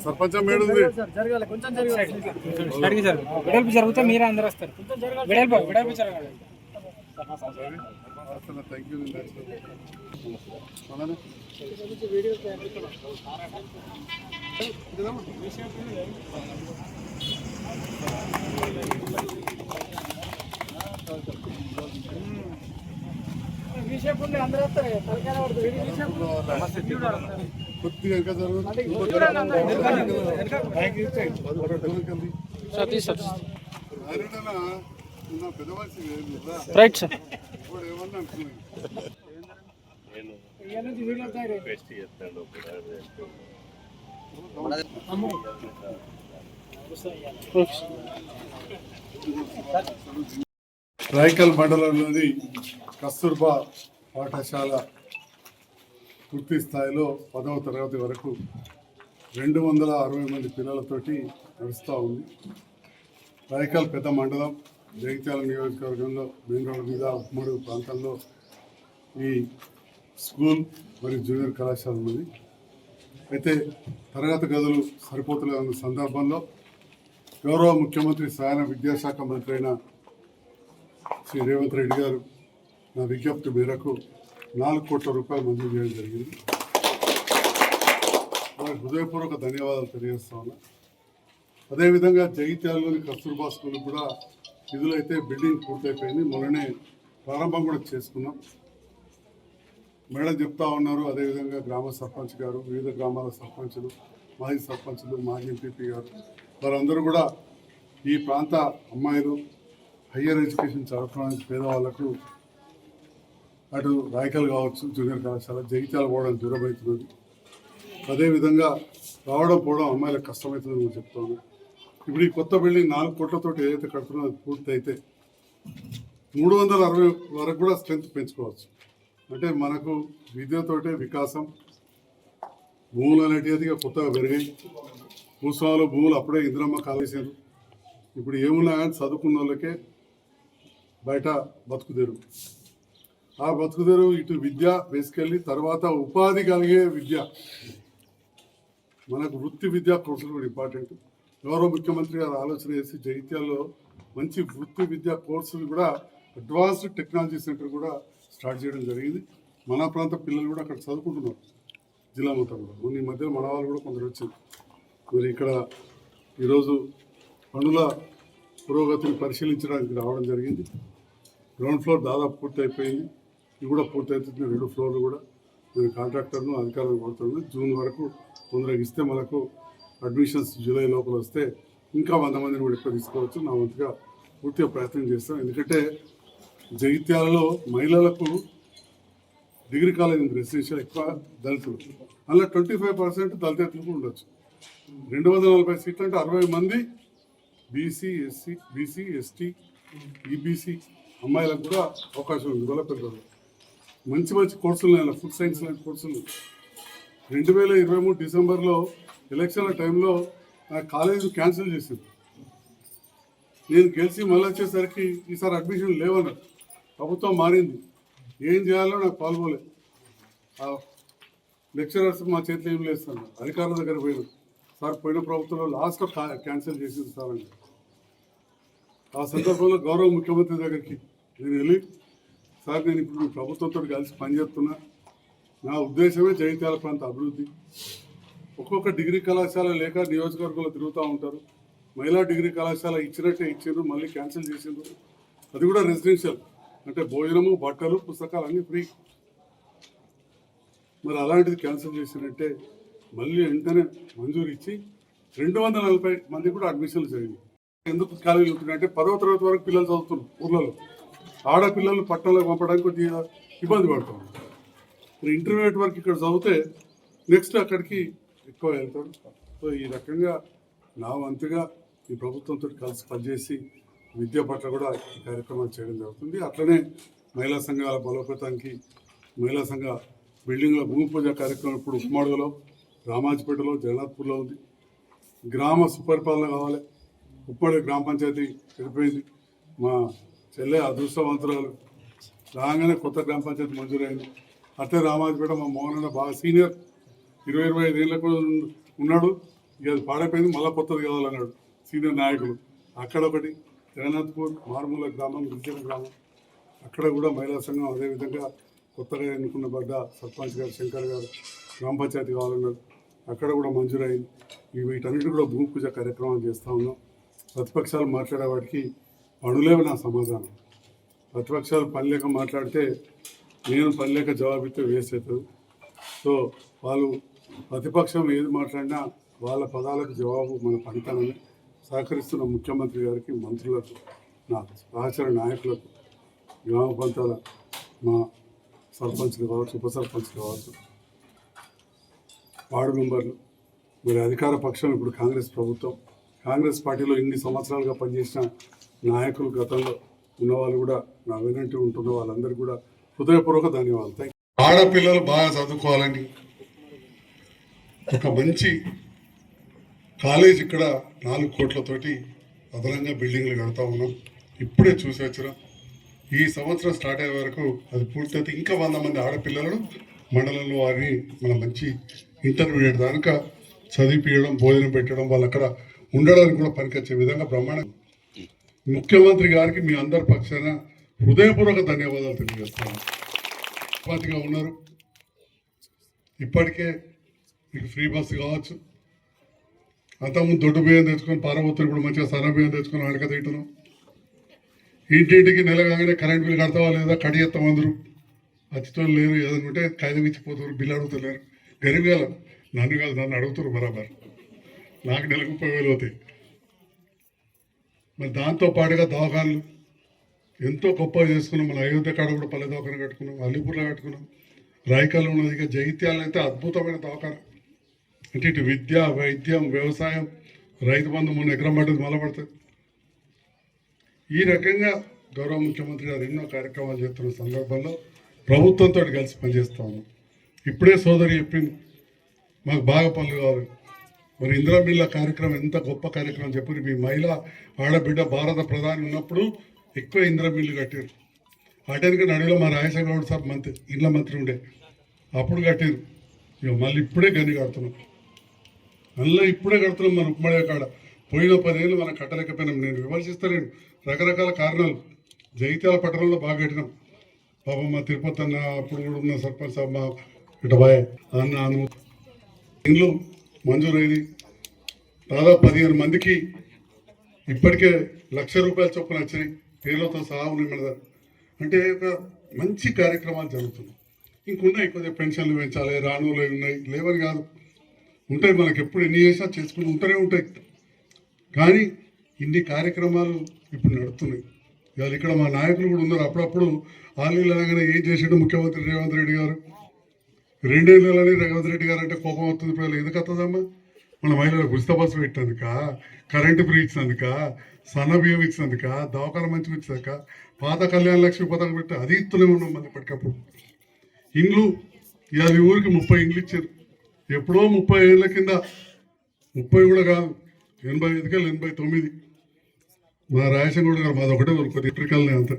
Sarpanch madam జరగాలి కొంచెం వెడల్పు జరిగితే మీరే అందరు వస్తారు వెడల్పు జరగాలి. Thank you. కొద్దిగా ఇంకా రైట్ సార్ ఏమన్నా రాయకల్ మండలంలోని కస్తూర్బా పాఠశాల పూర్తి స్థాయిలో 10వ తరగతి వరకు 260 మంది పిల్లలతోటి నడుస్తూ ఉంది. రాయకల్ పెద్ద మండలం జగిత్యాల నియోజకవర్గంలో మెయిన్ రోడ్ మీద ఉమ్మడి ప్రాంతంలో ఈ స్కూల్ మరియు జూనియర్ కళాశాల ఉన్నది. అయితే తరగతి గదులు సరిపోతున్న సందర్భంలో గౌరవ ముఖ్యమంత్రి సాయన విద్యాశాఖ మంత్రి అయిన శ్రీ రేవంత్ రెడ్డి గారు నా విజ్ఞప్తి మేరకు 4 కోట్ల రూపాయలు మంజూరు చేయడం జరిగింది. వారికి హృదయపూర్వక ధన్యవాదాలు తెలియజేస్తా ఉన్నా. అదేవిధంగా జగిత్యాలలోని కస్తూర్బా స్కూల్ కూడా నిధులైతే బిల్డింగ్ పూర్తయిపోయింది. మొన్ననే ప్రారంభం కూడా చేసుకున్నాం. మేడం చెప్తా ఉన్నారు. అదేవిధంగా గ్రామ సర్పంచ్ గారు, వివిధ గ్రామాల సర్పంచులు, మాజీ సర్పంచులు, మాజీ ఎంపీపీ గారు వారందరూ కూడా ఈ ప్రాంత అమ్మాయిలు హయ్యర్ ఎడ్యుకేషన్ చదవడానికి పేదవాళ్లకు అటు రాయకల్ కావచ్చు, జూనియర్ కళాశాల జగిత్యాల పోవడం దూరం అవుతున్నది. అదేవిధంగా రావడం పోవడం అమ్మాయిలకు కష్టమవుతుందని నేను చెప్తాను. ఇప్పుడు ఈ కొత్త బిల్డింగ్ 4 కోట్లతో ఏదైతే కడుతున్నదో అది పూర్తి అయితే 360 వరకు కూడా స్ట్రెంత్ పెంచుకోవచ్చు. అంటే మనకు విద్యతోటే వికాసం, భూములు అనేటిది కొత్తగా పెరిగాయి. భూస్వాములు భూములు అప్పుడే ఇంద్రమ్మ కాలేసారు. ఇప్పుడు ఏమున్నా కానీ చదువుకున్న వాళ్ళకే బయట బతుకుదేరు. ఆ బతుకుదేరు ఇటు విద్య బేసికల్లీ, తర్వాత ఉపాధి కలిగే విద్య, మనకు వృత్తి విద్యా కోర్సులు కూడా ఇంపార్టెంట్. గౌరవ ముఖ్యమంత్రి గారు ఆలోచన చేసి జగిత్యాల్లో మంచి వృత్తి విద్యా కోర్సులు కూడా అడ్వాన్స్డ్ టెక్నాలజీ సెంటర్ కూడా స్టార్ట్ చేయడం జరిగింది. మన ప్రాంత పిల్లలు కూడా అక్కడ చదువుకుంటున్నారు. జిల్లా మొత్తం కూడా ఈ మధ్యలో మన వాళ్ళు కూడా కొందరు వచ్చింది. మరి ఇక్కడ ఈరోజు పనుల పురోగతిని పరిశీలించడానికి రావడం జరిగింది. గ్రౌండ్ ఫ్లోర్ దాదాపు పూర్తి అయిపోయింది. ఇది కూడా పూర్తి అవుతుంది. 2 ఫ్లోర్లు కూడా నేను కాంట్రాక్టర్ను అధికారులను కోరుతున్నాను. జూన్ వరకు తొందరగా ఇస్తే మనకు అడ్మిషన్స్ జూలై లోపల వస్తే ఇంకా 100 మందిని కూడా ఎక్కువ తీసుకోవచ్చు. నా వంతుగా పూర్తిగా ప్రయత్నం చేస్తాను. ఎందుకంటే జగిత్యాలలో మహిళలకు డిగ్రీ కాలేజ్ రెసిడెన్షియల్ ఎక్కువ దళితులు, అందులో 25% దళితులకు ఉండొచ్చు. 240 సీట్లు అంటే 60 మంది బీసీ ఎస్టీ ఈబీసీ అమ్మాయిలకు కూడా అవకాశం ఉంది. డెవలప్మెంట్ మంచి కోర్సులు ఉన్నాయి. ఫుడ్ సైన్స్ లాంటి కోర్సులు 2023 డిసెంబర్లో ఎలక్షన్ల టైంలో నా కాలేజీ క్యాన్సిల్ చేసింది. నేను గెలిచి మళ్ళీ వచ్చేసరికి ఈసారి అడ్మిషన్ లేవన్నారు. ప్రభుత్వం మారింది. ఏం చేయాలో నాకు పాల్గొలేదు. లెక్చరర్స్ మా చేతిలో ఏం లేస్తున్నారు. అధికారుల దగ్గర పోయినారు. సార్ పోయిన ప్రభుత్వంలో లాస్ట్లో క్యాన్సిల్ చేసింది సార్ అని. ఆ సందర్భంలో గౌరవ ముఖ్యమంత్రి దగ్గరికి నేను వెళ్ళి, సార్ నేను ఇప్పుడు మీ ప్రభుత్వంతో కలిసి పనిచేస్తున్నా. నా ఉద్దేశమే జగిత్యాల ప్రాంత అభివృద్ధి. ఒక్కొక్క డిగ్రీ కళాశాల లేక నియోజకవర్గంలో తిరుగుతూ ఉంటారు. మహిళా డిగ్రీ కళాశాల ఇచ్చినట్టే ఇచ్చిండ్రు, మళ్ళీ క్యాన్సిల్ చేసిండ్రు. అది కూడా రెసిడెన్షియల్, అంటే భోజనము, బట్టలు, పుస్తకాలు అన్నీ ఫ్రీ. మరి అలాంటిది క్యాన్సిల్ చేసినట్టే మళ్ళీ వెంటనే మంజూరు ఇచ్చి 240 మంది కూడా అడ్మిషన్లు జరిగింది. ఎందుకు ఖాళీ అవుతున్నాయంటే 10వ తరగతి వరకు పిల్లలు చదువుతున్నారు ఊర్లలో. ఆడపిల్లలు పట్టణంలోకి పంపడానికి కొద్దిగా ఇబ్బంది పడుతున్నారు. మరి ఇంటర్మీడియట్ వరకు ఇక్కడ చదివితే నెక్స్ట్ అక్కడికి ఎక్కువ వెళ్తారు. సో ఈ రకంగా నా వంతుగా ఈ ప్రభుత్వంతో కలిసి పనిచేసి విద్య పట్ల కూడా ఈ కార్యక్రమాలు చేయడం జరుగుతుంది. అట్లనే మహిళా సంఘాల బలోపేతానికి మహిళా సంఘ బిల్డింగ్ల భూమి పూజ కార్యక్రమం ఇప్పుడు ఉప్మాడుగలో, రామాజపేటలో, జగన్నాథ్పూర్లో ఉంది. గ్రామ సుపరిపాలన కావాలి. ఉప్మాడు గ్రామ పంచాయతీ వెళ్ళిపోయింది. మా చెల్లె అదృష్టవంతురాలు రాగానే కొత్త గ్రామ పంచాయతీ మంజూరైంది. అట్లే రామాజపేట మా మోహన్ అన్న బాగా సీనియర్, 20-25 ఏళ్ళకు ఉన్నాడు. ఇక అది పాడైపోయింది, మళ్ళీ కొత్తది కావాలన్నాడు సీనియర్ నాయకులు. అక్కడ ఒకటి జగన్నాథ్పూర్ మారుమూల గ్రామం, గిరిజన గ్రామం, అక్కడ కూడా మహిళా సంఘం అదేవిధంగా కొత్తగా ఎన్నుకున్నబడ్డ సర్పంచ్ గారు శంకర్ గారు గ్రామ పంచాయతీ కావాలన్నారు. అక్కడ కూడా మంజూరైంది. వీటన్నిటి కూడా భూమి పూజ కార్యక్రమాలు చేస్తూ ఉన్నాం. ప్రతిపక్షాలు మాట్లాడే వాటికి పనులేవు నా సమాధానం. ప్రతిపక్షాలు పని లేక మాట్లాడితే నేను పని లేక జవాబిస్తే వేస్ట్ అవుతుంది. సో వాళ్ళు ప్రతిపక్షం ఏది మాట్లాడినా వాళ్ళ పదాలకు జవాబు మన పనితనమే. సహకరిస్తున్న ముఖ్యమంత్రి గారికి, మంత్రులకు, నా సహచర నాయకులకు, గ్రామ ప్రాంతాల మా సర్పంచ్లు కావచ్చు, ఉప సర్పంచ్లు కావచ్చు, వార్డు మెంబర్లు, మరి అధికార పక్షం ఇప్పుడు కాంగ్రెస్ ప్రభుత్వం, కాంగ్రెస్ పార్టీలో ఇన్ని సంవత్సరాలుగా పనిచేసిన నాయకులు, గతంలో ఉన్నవాళ్ళు కూడా, నా వెనంటి ఉంటున్న వాళ్ళందరికీ కూడా హృదయపూర్వక ధన్యవాదాలు. ఆడపిల్లలు బాగా చదువుకోవాలని ఒక మంచి కాలేజ్ ఇక్కడ 4 కోట్లతోటి అదనంగా బిల్డింగ్లు కడతా ఉన్నాం. ఇప్పుడే చూసి వచ్చినాం. ఈ సంవత్సరం స్టార్ట్ అయ్యే వరకు అది పూర్తయితే ఇంకా 100 మంది ఆడపిల్లలను మండలంలో వారిని మన మంచి ఇంటర్మీడియట్ దాకా చదివిపించడం, భోజనం పెట్టడం, వాళ్ళు అక్కడ ఉండడానికి కూడా పనికొచ్చే విధంగా బ్రహ్మాండం. ముఖ్యమంత్రి గారికి మీ అందరి పక్షాన హృదయపూర్వక ధన్యవాదాలు తెలియజేస్తాను. పాతిగా ఉన్నారు. ఇప్పటికే మీకు ఫ్రీ బస్సు కావచ్చు. అంతకుముందు దొడ్డు బియ్యం తెచ్చుకొని పారబోతులు ఇప్పుడు మంచిగా సన్న బియ్యం తెచ్చుకొని అడక తింటున్నాం. ఇంటింటికి నెల కాగానే కరెంట్ బిల్లు కడతావా లేదా కడి ఎత్తాం అందరూ. అతితో లేరు, ఏదైనా ఉంటే కాగితం ఇచ్చిపోతారు, బిల్లు అడుగుతలేరు. గరీబ్ కాదు, నన్ను కాదు, నన్ను అడుగుతారు బరాబర్. నాకు నెలకు 30,000 అవుతాయి. మరి దాంతో పాటుగా దవాఖాన్లు ఎంతో గొప్పగా చేసుకున్నాం. మన అయోధ్య కాడ కూడా పల్లె దవాఖాన కట్టుకున్నాం, అల్లిపూర్లో కట్టుకున్నాం, రాయకాల్లో ఉన్నది. ఇక జగిత్యాలలో అయితే అద్భుతమైన దవాఖాన. అంటే ఇటు విద్య, వైద్యం, వ్యవసాయం, రైతు బంధు మొన్న ఎకరం పడ్డది మళ్ళా పడుతుంది. ఈ రకంగా గౌరవ ముఖ్యమంత్రి గారు ఎన్నో కార్యక్రమాలు చేస్తున్న సందర్భంలో ప్రభుత్వంతో కలిసి పనిచేస్తా ఉన్నాం. ఇప్పుడే సోదరి చెప్పింది మాకు బాగా పనులు కావాలి. మరి ఇందిరా మిల్ల కార్యక్రమం ఎంత గొప్ప కార్యక్రమం చెప్పారు. మీ మహిళా ఆడబిడ్డ భారత ప్రధాని ఉన్నప్పుడు ఎక్కువ ఇందిరా మిల్లు కట్టారు. అటెన్కి నడువులో మా రాజశేఖర సార్ మంత్రి, ఇండ్ల మంత్రి ఉండే, అప్పుడు కట్టారు. ఇక మళ్ళీ ఇప్పుడే గని కడుతున్నాం. మళ్ళీ ఇప్పుడే కడుతున్నాం. మన ఉప్మడే కాడ పోయిన 10 ఏళ్ళు మనం కట్టలేకపోయినాం. నేను విమర్శిస్తాను రకరకాల కారణాలు. జగిత్యాల పట్టణంలో బాగా కట్టినాం. పాపం మా తిరుపతి అన్న అప్పుడు కూడా ఉన్న సర్పంచ్ మా ఇటబాయ్ అన్న ఇండ్లు మంజూరైంది. దాదాపు 15 మందికి ఇప్పటికే ₹1,00,000 చొప్పున వచ్చినాయి, పేర్లతో సహా ఉన్నాయి మన దగ్గర. అంటే ఒక మంచి కార్యక్రమాలు జరుగుతున్నాయి. ఇంకున్నాయి కొద్దిగా పెన్షన్లు పెంచాలి, రానులు ఉన్నాయి, లేవని కాదు, ఉంటాయి. మనకి ఎప్పుడు ఎన్ని చేసినా చేసుకుని ఉంటూనే ఉంటాయి. కానీ ఇన్ని కార్యక్రమాలు ఇప్పుడు నడుస్తున్నాయి. ఇవాళ ఇక్కడ మా నాయకులు కూడా ఉన్నారు. అప్పుడప్పుడు ఆన్లైన్లో అనగానే ఏం చేసాడు ముఖ్యమంత్రి రేవంత్ రెడ్డి గారు, 2 ఏళ్ళని రేవంత్ రెడ్డి గారు అంటే కోపం వస్తుంది. పిల్లలు ఎందుకు వస్తుందమ్మా? మన మహిళలకు ఉచిత బస్సు పెట్టినందుక, కరెంటు ఫ్రీ ఇచ్చినందుక, సన్న బియ్యం ఇచ్చినందుక, దవాఖాన మంచిగా ఇచ్చినాక, పాత కళ్యాణ లక్ష్మి పథకం పెట్టి అది ఇస్తూనే ఉన్నాం. మళ్ళీ ఇప్పటికప్పుడు ఇండ్లు ఇవాళ ఊరికి 30 ఇండ్లు ఇచ్చారు. ఎప్పుడో 30 ఏళ్ళ కింద, 30 కూడా కాదు, 85-89 మా రాయశంగౌడ్ గారు మాది ఒకటే కొద్ది ఎలక్ట్రికల్నే అంత.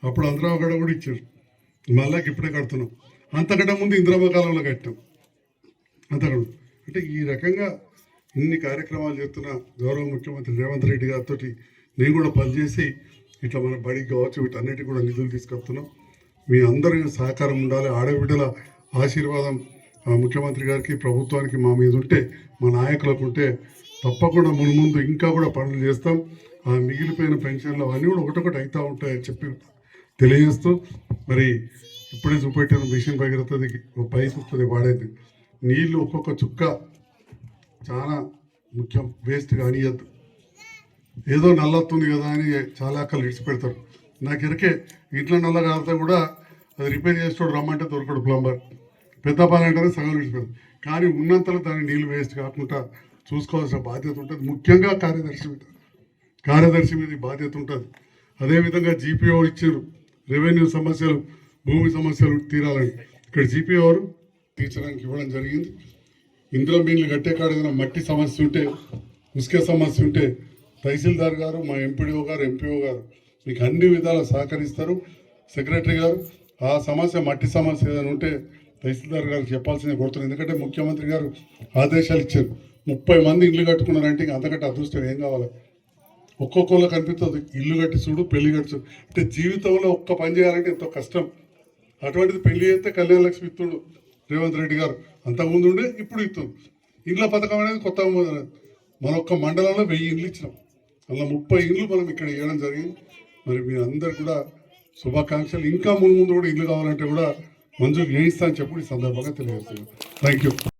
అప్పుడు అందరం ఒకటి కూడా ఇచ్చారు. మళ్ళీ ఇప్పుడే కడుతున్నాం. అంతకంటే ముందు ఇందిరమ్మ కాలంలో కట్టాం. అంతకన్నా అంటే ఈ రకంగా ఇన్ని కార్యక్రమాలు చేస్తున్న గౌరవ ముఖ్యమంత్రి రేవంత్ రెడ్డి గారితో నేను కూడా పనిచేసి ఇట్లా మన బడికి కావచ్చు వీటన్నిటికి కూడా నిధులు తీసుకొస్తున్నాం. మీ అందరి సహకారం ఉండాలి. ఆడబిడ్డల ఆశీర్వాదం ముఖ్యమంత్రి గారికి, ప్రభుత్వానికి మా మీద ఉంటే, మా నాయకులకు ఉంటే తప్పకుండా ముందు ఇంకా కూడా పనులు చేస్తాం. ఆ మిగిలిపోయిన పెన్షన్లు అవన్నీ కూడా ఒకటొకటి అవుతూ ఉంటాయని చెప్పి తెలియజేస్తూ, మరి ఇప్పుడే చూపెట్టిన మిషన్ భగీరథది ఒక పైపు వస్తుంది వాడేది. నీళ్ళు ఒక్కొక్క చుక్క చాలా ముఖ్యం, వేస్ట్ కానియద్దు. ఏదో నల్లొస్తుంది కదా అని చాలా అక్కలు ఇడిచిపెడతారు. నాకు ఎరికే ఇంట్లో నల్ల కాలితే కూడా అది రిపేర్ చేస్తాడు, రమ్మంటే దొరకడు ప్లంబర్. పెద్ద పని అంటేనే సగం ఇడిచిపెడతారు. కానీ ఉన్నంతలో దాని నీళ్ళు వేస్ట్ కాకుండా చూసుకోవాల్సిన బాధ్యత ఉంటుంది. ముఖ్యంగా కార్యదర్శి మీద బాధ్యత ఉంటుంది. అదేవిధంగా జీపీఓ ఇచ్చారు, రెవెన్యూ సమస్యలు, భూమి సమస్యలు తీరాలని ఇక్కడ జీపీ వారు తీర్చడానికి ఇవ్వడం జరిగింది. ఇందులో మీరు కట్టే కాడ ఏదైనా మట్టి సమస్య ఉంటే, ఉసుక సమస్య ఉంటే తహసీల్దార్ గారు, మా ఎంపీడీఓ గారు, ఎంపీఓ గారు మీకు అన్ని విధాలా సహకరిస్తారు. సెక్రటరీ గారు ఆ సమస్య, మట్టి సమస్య ఏదైనా ఉంటే తహసీల్దార్ గారికి చెప్పాల్సిందే కోరుతున్నారు. ఎందుకంటే ముఖ్యమంత్రి గారు ఆదేశాలు ఇచ్చారు. 30 మంది ఇల్లు కట్టుకున్నారంటే ఇంకా అంతకంటే అదృష్టం ఏం కావాలి? ఒక్కొక్కళ్ళు కనిపిస్తుంది, ఇల్లు కట్టి చూడు, పెళ్లి కట్టి చూడు. అంటే జీవితంలో ఒక్క పని చేయాలంటే ఎంతో కష్టం. అటువంటిది పెళ్లి చేస్తే కళ్యాణ లక్ష్మి ఇస్తుడు రేవంత్ రెడ్డి గారు. అంతకుముందు ఉండే ఇప్పుడు ఇస్తుంది. ఇండ్ల పథకం అనేది కొత్తగా మన ఒక్క మండలంలో 1000 ఇండ్లు ఇచ్చినాం. అలా 30 ఇండ్లు మనం ఇక్కడ ఇవ్వడం జరిగింది. మరి మీరందరూ కూడా శుభాకాంక్షలు. ఇంకా ముందు కూడా ఇల్లు కావాలంటే కూడా మంజూరు చేయిస్తా అని చెప్పి ఈ సందర్భంగా తెలియజేస్తున్నాను. Thank you.